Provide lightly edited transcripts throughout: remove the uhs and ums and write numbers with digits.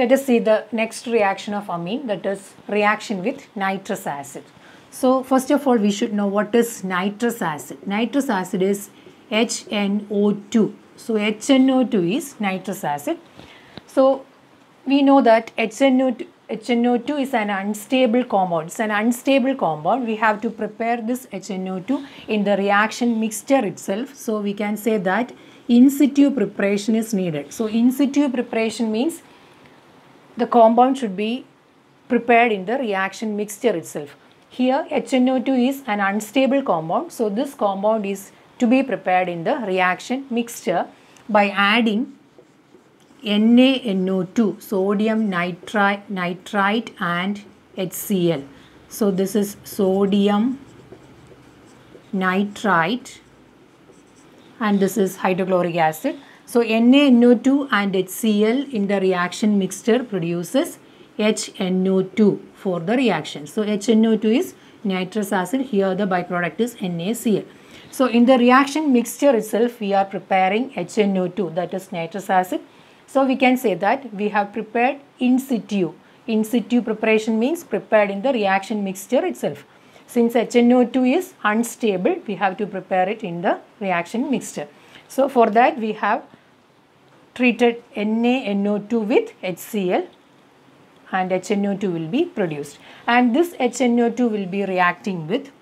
Let us see the next reaction of amine, that is reaction with nitrous acid. So first of all we should know what is nitrous acid. Nitrous acid is HNO2. So HNO2 is nitrous acid. So we know that HNO2 is an unstable compound. It's an unstable compound. We have to prepare this HNO2 in the reaction mixture itself. So we can say that in situ preparation is needed. So in situ preparation means the compound should be prepared in the reaction mixture itself. Here HNO2 is an unstable compound. So this compound is to be prepared in the reaction mixture by adding NaNO2, sodium nitrite and HCl. So this is sodium nitrite and this is hydrochloric acid. So NaNO2 and HCl in the reaction mixture produces HNO2 for the reaction. So HNO2 is nitrous acid. Here the byproduct is NaCl. So in the reaction mixture itself we are preparing HNO2, that is nitrous acid. So we can say that we have prepared in situ. In situ preparation means prepared in the reaction mixture itself. Since HNO2 is unstable, we have to prepare it in the reaction mixture. So for that we have treated NaNO2 with HCl and HNO2 will be produced. And this HNO2 will be reacting with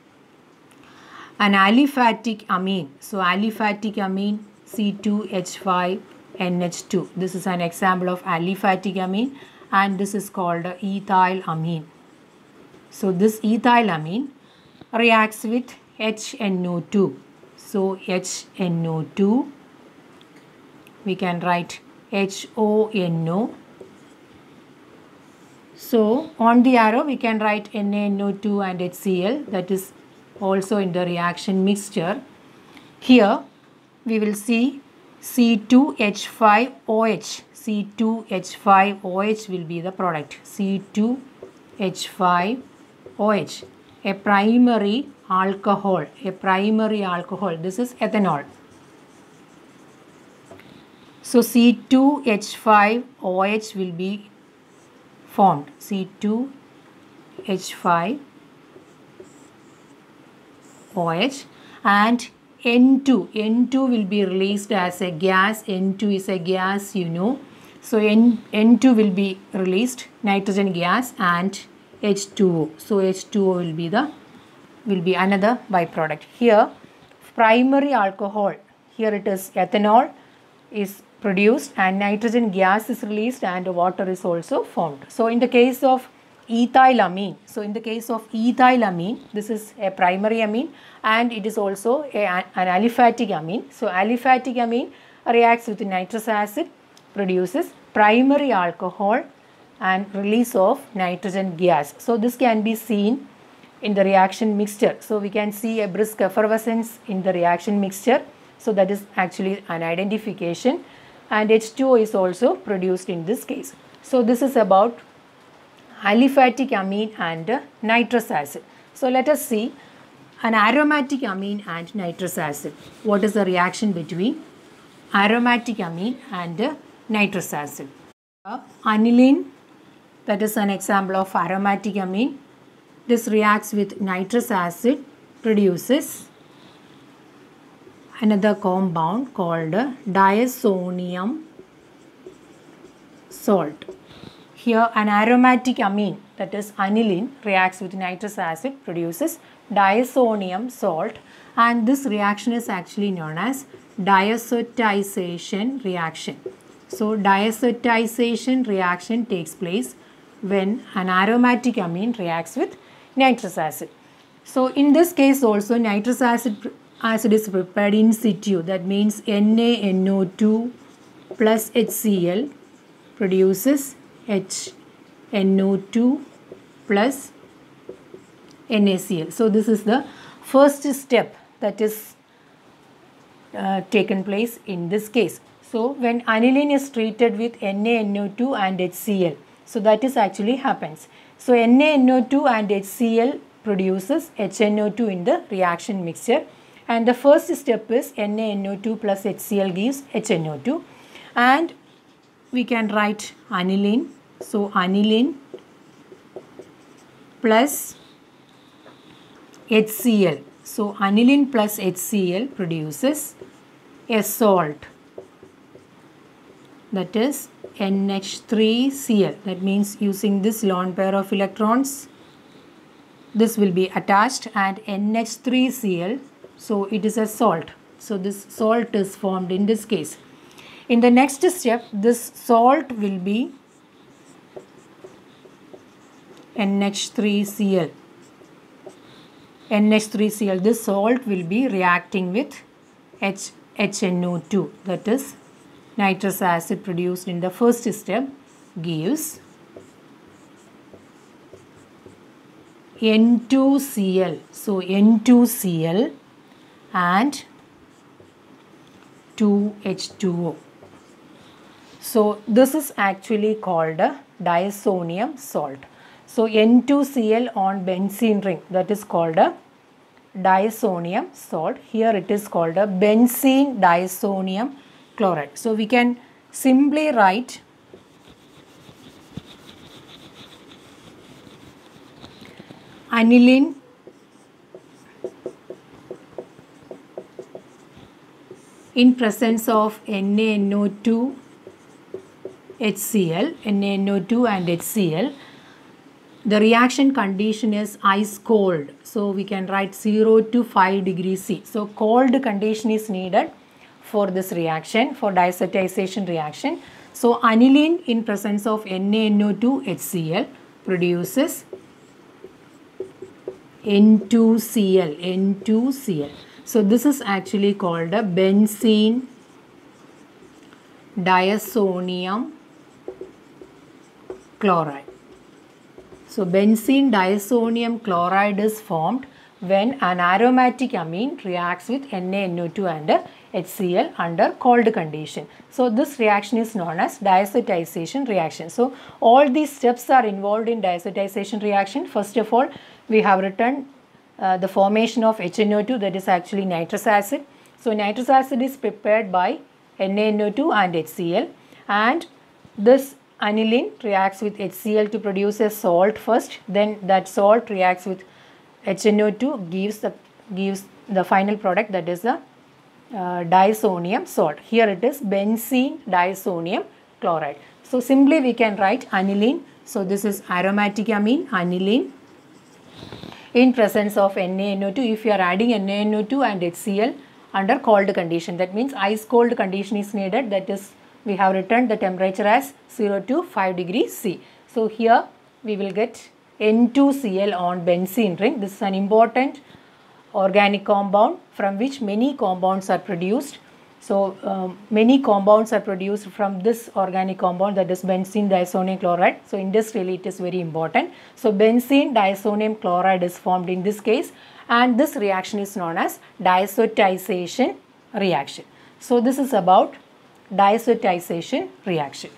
an aliphatic amine. So aliphatic amine C2H5 NH2. This is an example of aliphatic amine and this is called ethyl amine. So this ethyl amine reacts with HNO2. So HNO2, we can write HONO. So on the arrow we can write NaNO2 and HCl, that is also in the reaction mixture. Here we will see C2H5OH. C2H5OH will be the product. C2H5OH, a primary alcohol. A primary alcohol. This is ethanol. So C2H5OH will be formed. C2H5OH and N2 will be released as a gas. N2 is a gas, you know. So N2 will be released, nitrogen gas, and H2O. So H2O will be another byproduct. Here primary alcohol, here it is ethanol is produced and nitrogen gas is released and water is also formed. So in the case of ethyl amine, this is a primary amine and it is also an aliphatic amine. So aliphatic amine reacts with nitrous acid, produces primary alcohol and release of nitrogen gas. So this can be seen in the reaction mixture. So we can see a brisk effervescence in the reaction mixture. So that is actually an identification and H2O is also produced in this case. So this is about aliphatic amine and nitrous acid. So let us see an aromatic amine and nitrous acid. What is the reaction between aromatic amine and nitrous acid? Aniline, that is an example of aromatic amine. This reacts with nitrous acid, produces another compound called diazonium salt. Here an aromatic amine, that is aniline, reacts with nitrous acid, produces diazonium salt, and this reaction is actually known as diazotization reaction. So diazotization reaction takes place when an aromatic amine reacts with nitrous acid. So in this case also nitrous acid is prepared in situ. That means NaNO2 plus HCl produces HNO2 plus NaCl. So this is the first step that is taken place in this case. So when aniline is treated with NaNO2 and HCl, so that is actually happens. So NaNO2 and HCl produces HNO2 in the reaction mixture, and the first step is NaNO2 plus HCl gives HNO2, and we can write aniline So aniline plus HCl. So aniline plus HCl produces a salt, that is NH3Cl. That means using this lone pair of electrons, this will be attached, and NH3Cl, so it is a salt. So this salt is formed in this case. In the next step, this salt will be NH3Cl. NH3Cl, this salt will be reacting with HNO2, that is nitrous acid produced in the first step, gives N2Cl. So N2Cl and 2H2O. So this is actually called a diazonium salt. So N2Cl on benzene ring, that is called a diazonium salt. Here it is called a benzene diazonium chloride. So we can simply write aniline in presence of NaNO2 HCl, NaNO2 and HCl. The reaction condition is ice cold. So we can write 0 to 5 degrees C. So cold condition is needed for this reaction, for diazotization reaction. So aniline in presence of NaNO2 HCl produces N2Cl, N2Cl. So this is actually called a benzene diazonium chloride. So benzene diazonium chloride is formed when an aromatic amine reacts with NaNO2 and HCl under cold condition. So this reaction is known as diazotization reaction. So all these steps are involved in diazotization reaction. First of all, we have written the formation of HNO2, that is actually nitrous acid. So nitrous acid is prepared by NaNO2 and HCl, and this aniline reacts with HCl to produce a salt first, then that salt reacts with HNO2, gives the final product, that is the diazonium salt. Here it is benzene diazonium chloride. So simply we can write aniline. So this is aromatic amine, aniline in presence of NaNO2. If you are adding NaNO2 and HCl under cold condition, that means ice cold condition is needed, that is we have written the temperature as 0 to 5 degrees C. So here we will get N2Cl on benzene ring. This is an important organic compound from which many compounds are produced. So many compounds are produced from this organic compound, that is benzene diazonium chloride. So industrially it is very important. So benzene diazonium chloride is formed in this case, and this reaction is known as diazotization reaction. So this is about diazotization reaction.